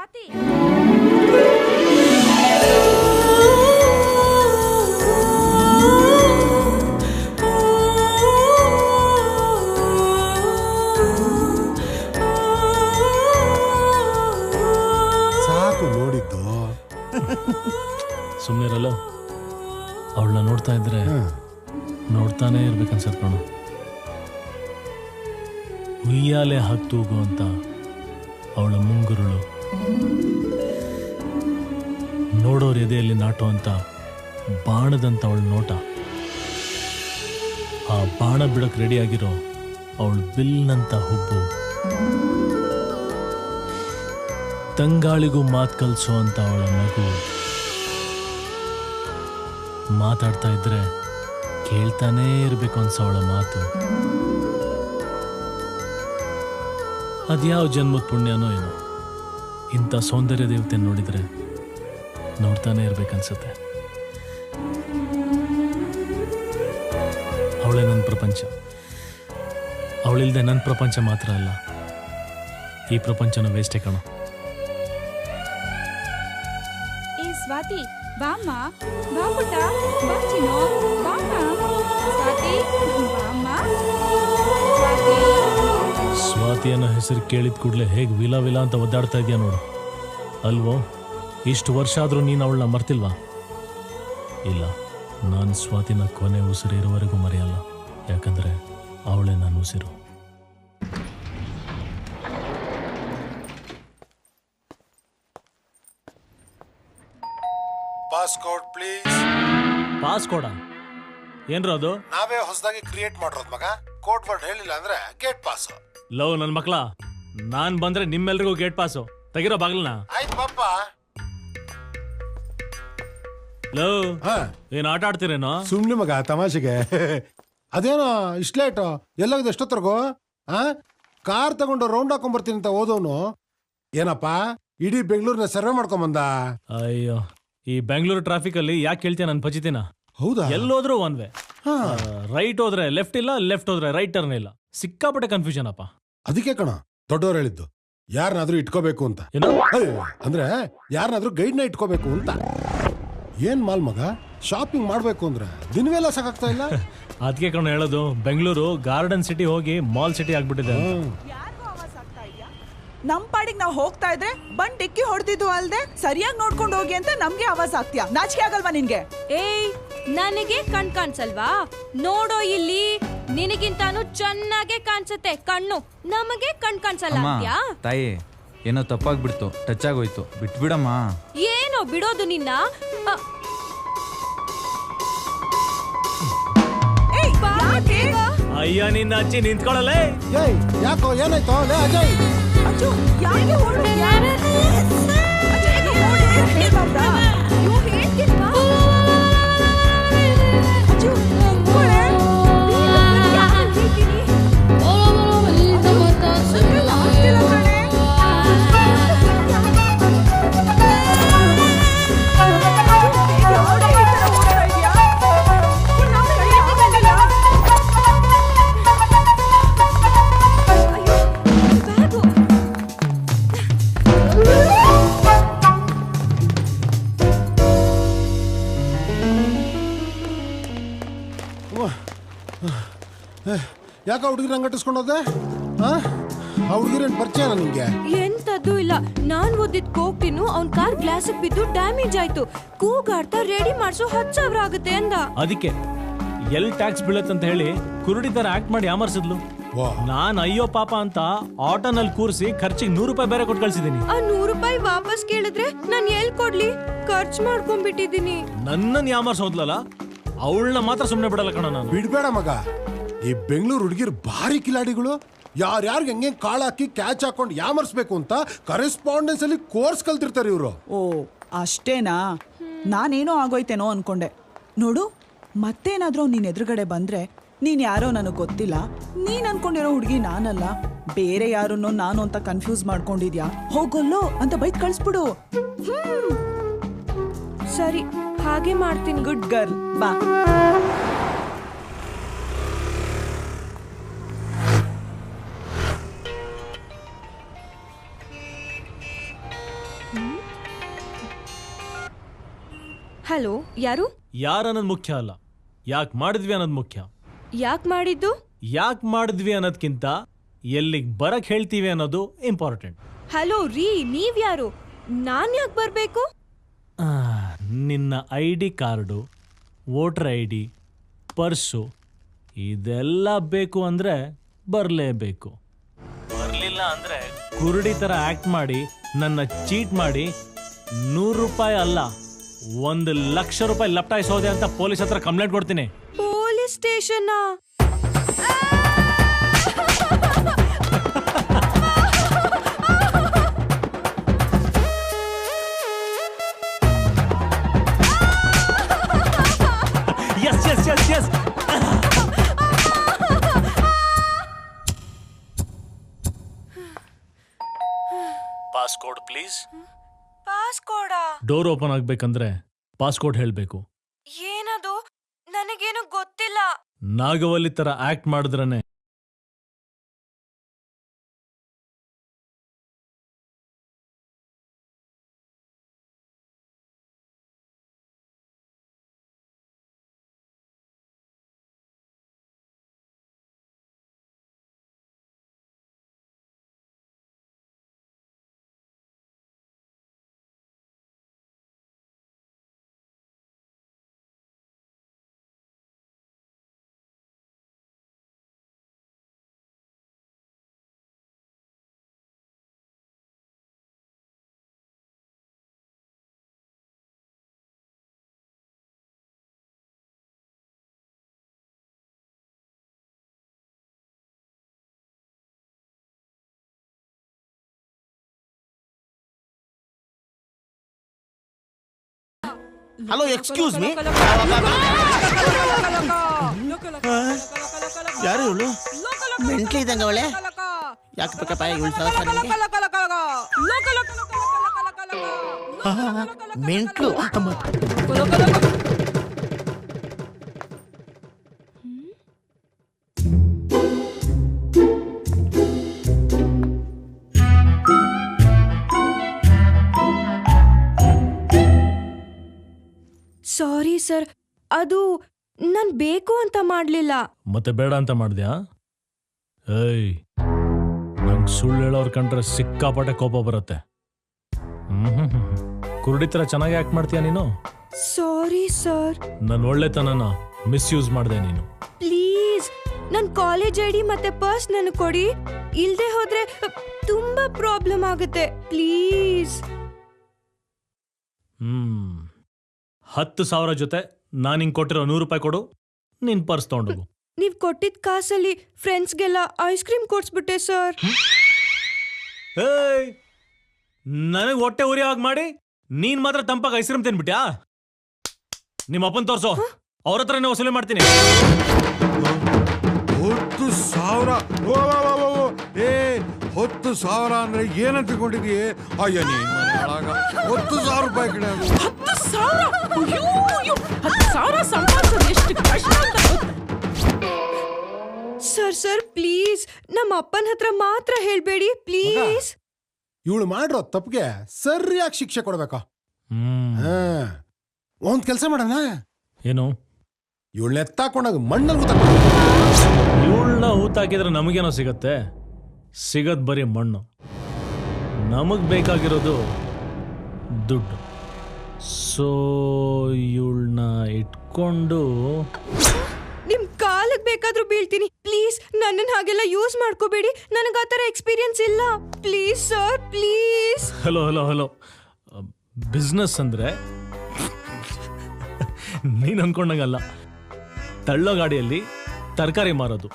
ಸ್ವಾತಿ ಸಾಕು ನೋಡಿದ್ದು. ಸುಮ್ಮನಿರಲ್ಲ, ಅವಳನ್ನ ನೋಡ್ತಾ ಇದ್ರೆ ನೋಡ್ತಾನೆ ಇರ್ಬೇಕನ್ಸತ್ ಕಣು. ಉಯ್ಯಾಲೆ ಹಾಕ್ತೂಗು ಅಂತ ಅವಳ ಮುಂಗುರುಳು, ನೋಡೋರ್ ಎದೆಯಲ್ಲಿ ನಾಟೋ ಅಂತ ಬಾಣದಂತ ಅವಳ ನೋಟ, ಆ ಬಾಣ ಬಿಡಕ್ ರೆಡಿಯಾಗಿರೋ ಅವಳು ಬಿಲ್ನಂತ ಹುಬ್ಬು, ತಂಗಾಳಿಗೂ ಮಾತು ಕಲ್ಸೋ ಅಂತ ಅವಳ ನಗು, ಮಾತಾಡ್ತಾ ಇದ್ರೆ ಕೇಳ್ತಾನೇ ಇರ್ಬೇಕು ಅನ್ಸೋ ಅವಳ ಮಾತು. ಅದ್ಯಾವ ಜನ್ಮದ ಪುಣ್ಯನೋ ಏನೋ, ಇಂಥ ಸೌಂದರ್ಯ ದೇವತೆ ನೋಡಿದ್ರೆ ನೋಡ್ತಾನೆ ಇರ್ಬೇಕನ್ಸುತ್ತೆ. ಅವಳೇ ನನ್ನ ಪ್ರಪಂಚ. ಅವಳಿಲ್ದೆ ನನ್ನ ಪ್ರಪಂಚ ಮಾತ್ರ ಅಲ್ಲ, ಈ ಪ್ರಪಂಚನ ವೇಸ್ಟೇ ಕಣೋ. ಏ ಸ್ವಾತಿ, ಬಾಮ್ಮ, ಬಾ ಪುಟ್ಟ, ಬಾ ಚಿನ್ನು, ಬಾಮ್ಮ. ಸ್ವಾತಿ, ಬಾಮ್ಮ. ಸ್ವಾತಿ. ಸ್ವಾತಿ ಅನ್ನೋ ಹೆಸರು ಕೇಳಿದ ಕೂಡಲೇ ಹೇಗೆ ವಿಲ ವಿಲ ಅಂತ ಒದ್ದಾಡ್ತಾ ಇದೆಯಾ ನೋಡು. ಅಲ್ವೋ, ಇಷ್ಟು ವರ್ಷ ಆದರೂ ನೀನು ಅವಳನ್ನ ಮರ್ತಿಲ್ವಾ? ಇಲ್ಲ, ನಾನು ಸ್ವಾತಿನ ಕೊನೆ ಉಸಿರು ಇರುವವರೆಗೂ ಮರೆಯಲ್ಲ. ಯಾಕಂದರೆ ಅವಳೇ ನನ್ನ ಉಸಿರು. Passcode please. ಪಾಸ್ಕೋಡ ಏನ್ರ ಅದು? ನಾವೇ ಹೊಸದಾಗಿ ಕ್ರಿಯೇಟ್ ಮಾಡಿರೋದು ಮಗ. ಕೋಡ್ ವರ್ಡ್ ಹೇಳಿಲ್ಲ ಅಂದ್ರೆ ಗೇಟ್ ಪಾಸ್. ಲವ್ ನನ್ನ ಮಕ್ಳ, ನಾನ್ ಬಂದ್ರೆ ನಿಮ್ಮೆಲ್ರಿಗೂ ಗೇಟ್ ಪಾಸು. ತೆಗಿರೋ ಬಾಗ್ಲನ್ನ. ಆಯ್ತು ಪಾಪ. ಲವ್, ಏನ್ ಆಟ ಆಡ್ತೀರೇನೋ? ಸುಮ್ನೆ ಮಗ, ತಮಾಷೆಗೆ. ಅದೇನೋ ಇಷ್ಟ ಲೇಟು, ಎಲ್ಲೋಗಿದೆ ಎಷ್ಟೊತ್ತರ್ಗು? ಕಾರ್ ತಗೊಂಡು ರೌಂಡ್ ಹಾಕೊಂಡ್ ಬರ್ತೀನಿ ಅಂತ ಓದೋನು ಏನಪ್ಪ ಇಡೀ ಬೆಂಗಳೂರಿನ ಸರ್ವೆ ಮಾಡ್ಕೊಂಬಂದ. ಅಯ್ಯೋ, ಈ ಬೆಂಗಳೂರು ಟ್ರಾಫಿಕ್ ಅಲ್ಲಿ ಯಾಕೆ ಕೇಳ್ತೀಯ ನನ್ ಪಚಿತಿನ? ಹೌದಾ? ಎಲ್ಲೋದ್ರೂ ಒನ್ ವೇ. ರೈಟ್ ಹೋದ್ರೆ ಲೆಫ್ಟ್ ಇಲ್ಲ, ಲೆಫ್ಟ್ ಹೋದ್ರೆ ರೈಟ್ ಟರ್ನ್ ಇಲ್ಲ. ಸಿಕ್ಕಾಪಟ್ಟೆ ಕನ್ಫ್ಯೂಷನ್ ಅಪ್ಪ. ಅದಕ್ಕೆ ಕಣ ದೊಡ್ಡವ್ರು ಹೇಳಿದ್ದು, ಯಾರನ್ನಾದ್ರೂ ಇಟ್ಕೋಬೇಕು ಅಂತ. ಅಂದ್ರೆ ಯಾರನ್ನಾದ್ರೂ ಗೈಡ್ನ ಇಟ್ಕೋಬೇಕು ಅಂತ. ಏನ್ ಮಾಲ್ ಮಗ, ಶಾಪಿಂಗ್ ಮಾಡ್ಬೇಕು ಅಂದ್ರೆ ದಿನವೆಲ್ಲ ಸಾಕಾಗ್ತಾ ಇಲ್ಲ. ಅದಕ್ಕೆ ಕಣ ಹೇಳೋದು, ಬೆಂಗಳೂರು ಗಾರ್ಡನ್ ಸಿಟಿ ಹೋಗಿ ಮಾಲ್ ಸಿಟಿ ಆಗ್ಬಿಟ್ಟಿದೆ. ನಮ್ ಪಾಡಿಗೆ ನಾವು ಹೋಗ್ತಾ ಇದ್ರೆ ಬಂದ್ ಡಿಕ್ಕಿ ಹೊಡೆದಿದ್ದು ಅಲ್ದೆ ಸರಿಯಾಗಿ ನೋಡ್ಕೊಂಡು ಹೋಗಿ ಅಂತ ನಮ್ಗೆ ಆವಾಜ್ ಆಗ್ತೀಯ. ನಾಚಿಕೆ ಆಗಲ್ವಾ ನಿನ್ಗೆ? ಏಯ್, ನನಗೆ ಕಣ್ ಕಾಣಿಸಲ್ವಾ? ನೋಡೋ ಇಲ್ಲಿ, ನಿನಗಿಂತಾನು ಚೆನ್ನಾಗೆ ಕಾಣಿಸುತ್ತೆ ಕಣ್ಣು, ನಮಗೆ ಕಣ್ ಕಾಣಿಸಲ್ಲ ಅಂತ್ಯಾ? ತಾಯಿ, ಏನೋ ತಪ್ಪಾಗ್ಬಿಡ್ತು, ಟಚ್ ಆಗೋಯ್ತು, ಬಿಟ್ಬಿಡಮ್ಮ. ಏನೋ ಬಿಡೋದು ನಿನ್ನ? ಅಯ್ಯ, ನಿನ್ನ ಅಜ್ಜಿ ನಿಂತ್ಕೊಳ್ಳಲೇ. ಯಾಕೋ ಏನಾಯ್ತು ಅಜಯ್? ಅಚ್ಚು, ಯಾಕೆ ಹೊರಡ್ತೀಯಾ? ಅಚ್ಚು, ನೋಡಿ, ಹೇಳ್ಬಾರ್ದಾ? ಅಯ್ಯೋ, ಹೇಳ್ತಿಲ್ವಾ? ಅಚ್ಚು, ಹೋಗ್ಬೋಳೆ? ಯಾಕೆ ಹೇಳ್ತೀನಿ? ಸುಮ್ಮನೆ ಆಗ್ತಿಲ್ಲ ಕಣೆ. ಯಾವ್ದೇ ಈ ಥರ ಓಡ್ತಾ ಇದ್ಯಾ? ನಾವು ಕೈ ಹಾಕೊಂಡಿಲ್ಲ. ಯಾಕ ಹುಡುಗಿರ ಅಂಗಟಿಸ್ಕೊಂಡೋದೆ? ಆ ಹುಡುಗಿರೇನ್ ಪರಿಚಯನ ನಿಂಗೆ? ಎಂತದ್ದು ಇಲ್ಲ, ನಾನ್ ಓದಿದ್ ಕೋಕ್ಟಿನು ಅವ್ನ್ ಕಾರ್ ಗ್ಲಾಸ್ ಬಿದ್ದು ಡ್ಯಾಮೇಜ್ ಆಯ್ತು. ಕೂಗಾಡ್ತಾ ರೆಡಿ ಮಾಡ್ಸೋ 10,000 ಆಗುತ್ತೆ ಅಂದ. ಅದಕ್ಕೆ ಎಲ್ ಟ್ಯಾಕ್ಸ್ ಬೀಳತ್ತಂತ ಹೇಳಿ ಕುರುಡಿ ತರ ಆಕ್ಟ್ ಮಾಡಿ ಯಾಮರ್ಸಿದ್ಲು. ನಾನ್ ಅಯ್ಯೋ ಪಾಪ ಅಂತ ಆಟೋನಲ್ಲಿ ಕೂರಿಸಿ ಖರ್ಚಿಗೆ 100 ರೂಪಾಯಿ ಬೇರೆ ಕೊಟ್ಟು ಕಳ್ಸಿದೀನಿ. ಆ 100 ರೂಪಾಯಿ ವಾಪಸ್ ಕೇಳಿದ್ರೆ ನಾನ್ ಎಲ್ ಕೊಡ್ಲಿ? ಖರ್ಚು ಮಾಡ್ಕೊಂಡ್ಬಿಟ್ಟಿದೀನಿ. ನನ್ನನ್ ಯಾಮರ್ಸೋದ್ಲಲ್ಲ, ಅವಳನ್ನ ಮಾತ್ರ ಸುಮ್ನೆ ಬಿಡಲ್ಲ ಕಣ ನಾನು. ಬಿಡ್ಬೇಡ ಮಗ, ಈ ಬೆಂಗಳೂರು ಹುಡುಗಿರು ಭಾರಿ ಕಿಲಾಡಿಗಳು. ಯಾರ್ಯಾರಿಗೆ ಹೆಂಗೆ ಕಾಳು ಹಾಕಿ ಕ್ಯಾಚ್ ಹಾಕೊಂಡು ಯಾಮರ್ಸ್ಬೇಕು ಅಂತ ಕರೆಸ್ಪಾಂಡೆನ್ಸ್ ಅಲ್ಲಿ ಕೋರ್ಸ್ ಕಲ್ತಿರ್ತಾರೆ ಇವರು. ಓ, ಅಷ್ಟೇನಾ? ನಾನೇನೋ ಆಗೋಯ್ತೇನೋ ಅನ್ಕೊಂಡೆ. ನೋಡು, ಮತ್ತೇನಾದ್ರೂ ನೀನ್ ಎದುರುಗಡೆ ಬಂದ್ರೆ, ನೀನ್ ಯಾರೋ ನನಗ್ ಗೊತ್ತಿಲ್ಲ, ನೀನ್ ಅನ್ಕೊಂಡಿರೋ ಹುಡುಗಿ ನಾನಲ್ಲ, ಬೇರೆ ಯಾರನ್ನೋ ನಾನು ಅಂತ ಕನ್ಫ್ಯೂಸ್ ಮಾಡ್ಕೊಂಡಿದ್ಯಾ, ಹೋಗೊಲ್ಲೋ ಅಂತ ಬೈಕ್ ಕಳಿಸ್ಬಿಡು. ಸರಿ, ಹಾಗೆ ಮಾಡ್ತೀನಿ. ಗುಡ್ ಗರ್ಲ್, ಬಾ. ಹಲೋ, ಯಾರು? ಯಾರನ್ನೋದು ಮುಖ್ಯ ಅಲ್ಲ, ಯಾಕೆ ಮಾಡಿದ್ವಿ ಅನ್ನೋದು ಮುಖ್ಯ. ಯಾಕೆ ಮಾಡಿದ್ದು? ಯಾಕೆ ಮಾಡಿದ್ವಿ ಅನ್ನೋದ್ಕಿಂತ ಎಲ್ಲಿಗೆ ಬರಕ್ ಹೇಳ್ತೀವಿ ಅನ್ನೋದು ಇಂಪಾರ್ಟೆಂಟ್. ಹಲೋ ರೀ, ನೀವ್ಯಾರು? ನಾನ್ ಯಾಕೆ ಬರ್ಬೇಕು? ನಿನ್ನ ID card, voter ID, purse ಇದೆಲ್ಲ ಬೇಕು ಅಂದರೆ ಬರಲೇಬೇಕು. ಬರಲಿಲ್ಲ ಅಂದರೆ ಕುರುಡಿ ಥರ ಆ್ಯಕ್ಟ್ ಮಾಡಿ ನನ್ನ ಚೀಟ್ ಮಾಡಿ 100 ರೂಪಾಯಿ ಅಲ್ಲ 1,00,000 ರೂಪಾಯಿ ಲಪ್ಟಾಯಿಸೋದೆ ಅಂತ ಪೊಲೀಸ್ ಹತ್ರ ಕಂಪ್ಲೇಂಟ್ ಕೊಡ್ತೀನಿ. Police station? Yes yes yes yes. Passcode please. ಪಾಸ್ಕೋಡಾ? ಡೋರ್ ಓಪನ್ ಆಗ್ಬೇಕಂದ್ರೆ ಪಾಸ್ಕೋಡ್ ಹೇಳಬೇಕು. ಏನದು? ನನಗೇನು ಗೊತ್ತಿಲ್ಲ. ನಾಗವಲ್ಲಿ ತರ ಆಕ್ಟ್ ಮಾಡಿದ್ರನೆ ಹಲೋ, ಎಕ್ಸ್ಕ್ಯೂಸ್ ಮೀ. ಯಾರು ಇವಳು? ಮೆಂಟ್ಲಿ ಇದ್ದಂಗ ಅವಳೆ. ಯಾಕೆ ಬೇಕಪ್ಪ ಇವಳು ಸಹಸ ನಿಮಗೆ? ಮೆಂಟ್ಲು. ಸಾರಿ ಸರ್, ಅದು ನಾನ್ ಬೇಕು ಅಂತ ಮಾಡ್ಲಿಲ್ಲ. ಮತ್ತೆ ಬೇಡ ಅಂತ ಮಾಡಿದ್ಯಾ? ಏಯ್, ನಂಗೆ ಸುಳ್ಳು ಹೇಳೋರ್ ಕಂಡ್ರೆ ಸಿಕ್ಕಾಪಟ್ಟೆ ಕೋಪ ಬರುತ್ತೆ. ಕುರುಡಿ ತರ ಚೆನ್ನಾಗಿ ಆಕ್ಟ್ ಮಾಡ್ತೀಯ ನೀನು. Sorry sir. ನನ್ನ ಒಳ್ಳೆತನನ ಮಿಸ್ಯೂಸ್ ಮಾಡಿದೆ ನೀನು. ಪ್ಲೀಸ್ ನನ್ ಕಾಲೇಜ್ ID ಮತ್ತೆ ಪರ್ಸ್ ನನಗೆ ಕೊಡಿ. ಇಲ್ದೆ ಹೋದ್ರೆ ತುಂಬಾ ಪ್ರಾಬ್ಲಮ್ ಆಗುತ್ತೆ. ಪ್ಲೀಸ್. 10,000 ಜೊತೆ ನಾನು ಹಿಂಗೆ ಕೊಟ್ಟಿರೋ 100 ರೂಪಾಯಿ ಕೊಡು, ನಿನ್ ಪರ್ಸ್ ತಗೊಂಡೋಗು. ನೀವ್ ಕೊಟ್ಟಿದ್ ಕಾಸಲ್ಲಿ ಫ್ರೆಂಡ್ಸ್ಗೆಲ್ಲ ಐಸ್ ಕ್ರೀಮ್ ಕೊಡ್ಸ್ಬಿಟ್ಟೆ ಸರ್. ಏಯ್, ನನಗೆ ಹೊಟ್ಟೆ ಉರಿಯಾಗಿ ಮಾಡಿ ನೀನ್ ಮಾತ್ರ ತಂಪಾಗಿ ಐಸ್ ಕ್ರೀಮ್ ತಿನ್ಬಿಟ್ಯಾ? ನಿಮ್ಮ ಅಪ್ಪನ್ ತೋರ್ಸೋ, ಅವ್ರ ಹತ್ರನೇ ವಸೂಲಿ ಮಾಡ್ತೀನಿ. 10,000 ಅಂದ್ರೆ ಏನಂತ ತಿಳ್ಕೊಂಡಿದೀಯ? ಅಯ್ಯ ನೀನ್ 10,000 ರೂಪಾಯಿ ಕಡೆ. 10,000 ಸಂಪಾದಿಸೋದು ಎಷ್ಟು ಕಷ್ಟ ಅಂತ. ಸರ್ ಪ್ಲೀಸ್ ನಮ್ಮ ಅಪ್ಪನ ಹತ್ರ ಮಾತ್ರ ಹೇಳ್ಬೇಡಿ ಪ್ಲೀಸ್. ಇವಳು ಮಾಡಿರೋ ತಪ್ಪಿಗೆ ಸರಿಯಾಗಿ ಶಿಕ್ಷೆ ಕೊಡ್ಬೇಕಾ? ಒಂದ್ ಕೆಲಸ ಮಾಡೋಣ. ಏನು? ಇವಳನ್ನ ಎತ್ತಾಕೊಂಡಾಗ ಮಣ್ಣಲ್ಲಿ ಇವಳನ್ನ ಹೂತಾಕಿದ್ರೆ ನಮಗೇನೋ ಸಿಗತ್ತೆ? ಸಿಗದ್ ಬರೀ ಮಣ್ಣು. ನಮಗ್ ಬೇಕಾಗಿರೋದು ದುಡ್ಡು. ಸೊ ಇವಳನ್ನ ಇಟ್ಕೊಂಡು ನಿಮ್ ಕಾಲಕ್ಕೆ ಬೇಕಾದ್ರೂ ಬೀಳ್ತೀನಿ. ಪ್ಲೀಸ್ ನನ್ನನ್ನು ಹಾಗೆಲ್ಲ ಯೂಸ್ ಮಾಡ್ಕೋಬೇಡಿ. ನನಗೆ ಆ ಥರ ಎಕ್ಸ್ಪೀರಿಯನ್ಸ್ ಇಲ್ಲ. Please sir please. Hello hello hello, business ಅಂದ್ರೆ ನೀನ್ ಅನ್ಕೊಂಡಂಗಲ್ಲ. ತಳ್ಳೋ ಗಾಡಿಯಲ್ಲಿ ತರಕಾರಿ ಮಾರೋದು.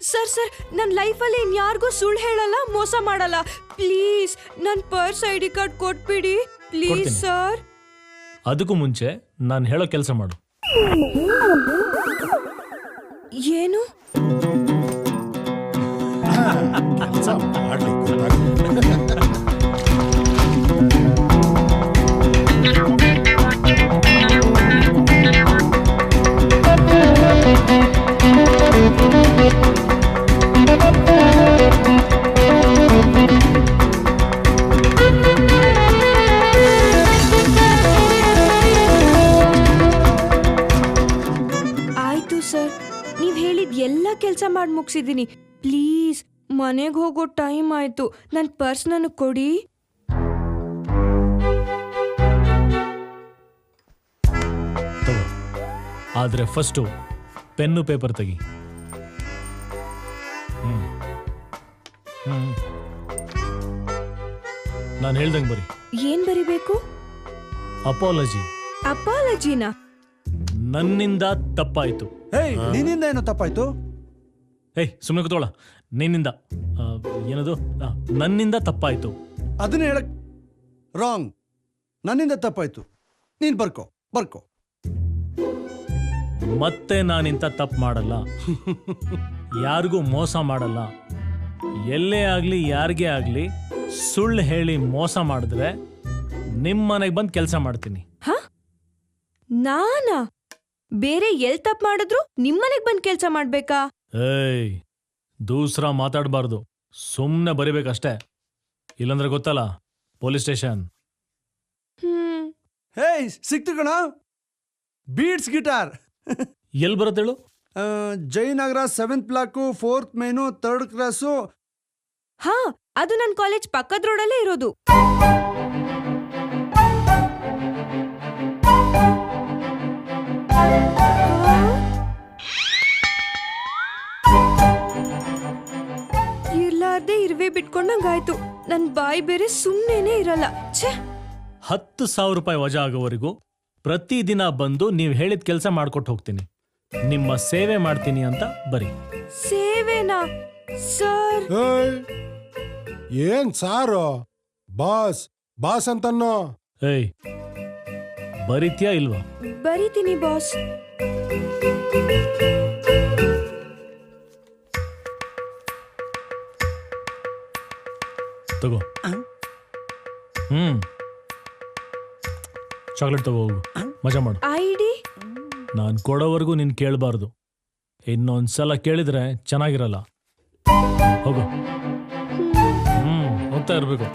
ಸರ್ ನನ್ನ ಲೈಫಲ್ಲಿ ಇನ್ಯಾರಿಗೂ ಸುಳ್ಳು ಹೇಳಲ್ಲ, ಮೋಸ ಮಾಡಲ್ಲ. ಪ್ಲೀಸ್ ನನ್ನ ಪರ್ಸ್ ID ಕಾರ್ಡ್ ಕೊಟ್ಬಿಡಿ ಪ್ಲೀಸ್ ಕೊಡ್ತೀನಿ. ಸರ್. ಅದಕ್ಕೂ ಮುಂಚೆ ನಾನು ಹೇಳೋ ಕೆಲಸ ಮಾಡು. ಏನು? ಕೆಲಸ ಮಾಡ್ಲಿಕ್ಕೆ ಮಾಡಿ ಮುಗಿಸಿದ್ದೀನಿ. ಪ್ಲೀಸ್ ಮನೆಗೆ ಹೋಗೋ ಟೈಮ್ ಆಯ್ತು. ನನ್ನ ಪರ್ಸ್ ನನಗೆ ಕೊಡಿ. ತಗೋ, ಆದ್ರೆ ಫಸ್ಟು ಪೆನ್ನು ಪೇಪರ್ ತೆಗಿ. ನಾನು ಹೇಳ್ದಂಗೆ ಬರಿ. ಏನ್ ಬರಿಬೇಕು? ಅಪಾಲಜಿ. ಅಪಾಲಜಿನ? ನನ್ನಿಂದ ತಪ್ಪಾಯ್ತು. ಏಯ್ ನಿನ್ನಿಂದ ಏನೋ ತಪ್ಪಾಯ್ತು? ಏಯ್ ಸುಮ್ಮನೆ ಕೂತ್ಕೊಳ್ಳ. ನಿನ್ನಿಂದ ಏನದು? ನನ್ನಿಂದ ತಪ್ಪಾಯ್ತು. ಅದನ್ನ ಹೇಳಕ್ ರಾಂಗ್. ನನ್ನಿಂದ ತಪ್ಪಾಯ್ತು. ನೀನ್ ಬರ್ಕೋ. ಮತ್ತೆ ನಾನಿಂತ ತಪ್ಪು ಮಾಡಲ್ಲ. ಯಾರಿಗೂ ಮೋಸ ಮಾಡಲ್ಲ. ಎಲ್ಲೇ ಆಗ್ಲಿ ಯಾರಿಗೇ ಆಗ್ಲಿ ಸುಳ್ಳು ಹೇಳಿ ಮೋಸ ಮಾಡಿದ್ರೆ ನಿಮ್ಮ ಮನೆಗೆ ಬಂದು ಕೆಲಸ ಮಾಡ್ತೀನಿ. ಹ? ನಾನಾ? ಬೇರೆ ಎಲ್ ತಪ್ಪು ಮಾಡಿದ್ರು ನಿಮ್ಮನೆಗೆ ಬಂದು ಕೆಲಸ ಮಾಡ್ಬೇಕಾ? ಏಯ್ ದೂಸ್ರಾ ಮಾತಾಡಬಾರ್ದು. ಸುಮ್ಮನೆ ಬರಿಬೇಕಷ್ಟೇ. ಇಲ್ಲಂದ್ರೆ ಗೊತ್ತಲ್ಲ, ಪೊಲೀಸ್ ಸ್ಟೇಷನ್. ಹೇಯ್ ಸಿಕ್ತು ಕಣ. Beats guitar. ಎಲ್ಲಿ ಬರುತ್ತೆ ಹೇಳು? Jayanagar 7th block 4th main 3rd cross. ಹಾ, ಅದು ನನ್ನ ಕಾಲೇಜ್ ಪಕ್ಕದ ರೋಡಲ್ಲೇ ಇರೋದು. ಇರ್ಲಾರ್ದೆ ಇರುವೆ ಬಿಟ್ಕೊಂಡಂಗಾಯ್ತು. ನನ್ ಬಾಯಿ ಬೇರೆ ಸುಮ್ಮನೆ ಇರಲ್ಲ. ಛೇ, 10,000 ರೂಪಾಯಿ ವಜಾ ಆಗೋವರೆಗೂ ಪ್ರತಿದಿನ ಬಂದು ನೀವು ಹೇಳಿದ ಕೆಲಸ ಮಾಡ್ಕೊಟ್ಟು ಹೋಗ್ತೀನಿ. ನಿಮ್ಮ ಸೇವೆ ಮಾಡ್ತೀನಿ ಅಂತ ಬರಿ. ಸೇವೆನಾ ಸರ್? ಏಯ್, ಏನ್ ಸಾರು? ಬಾಸ್ ಅಂತನ್ನೋ. ಏಯ್ ಬರಿತ್ಯಾ ಇಲ್ವಾ? ಬರೀತೀನಿ ಬಾಸ್. ತಗೋ. ಚಾಕ್ಲೇಟ್ ತಗೋ, ಹೋಗು, ಮಜಾ ಮಾಡು. ಐಡಿ? ನಾನು ಕೊಡೋವರೆಗೂ ನೀನು ಕೇಳಬಾರ್ದು. ಇನ್ನೊಂದ್ಸಲ ಕೇಳಿದ್ರೆ ಚೆನ್ನಾಗಿರಲ್ಲ. ಹೋಗು. ಹೋಗ್ತಾ ಇರ್ಬೇಕು.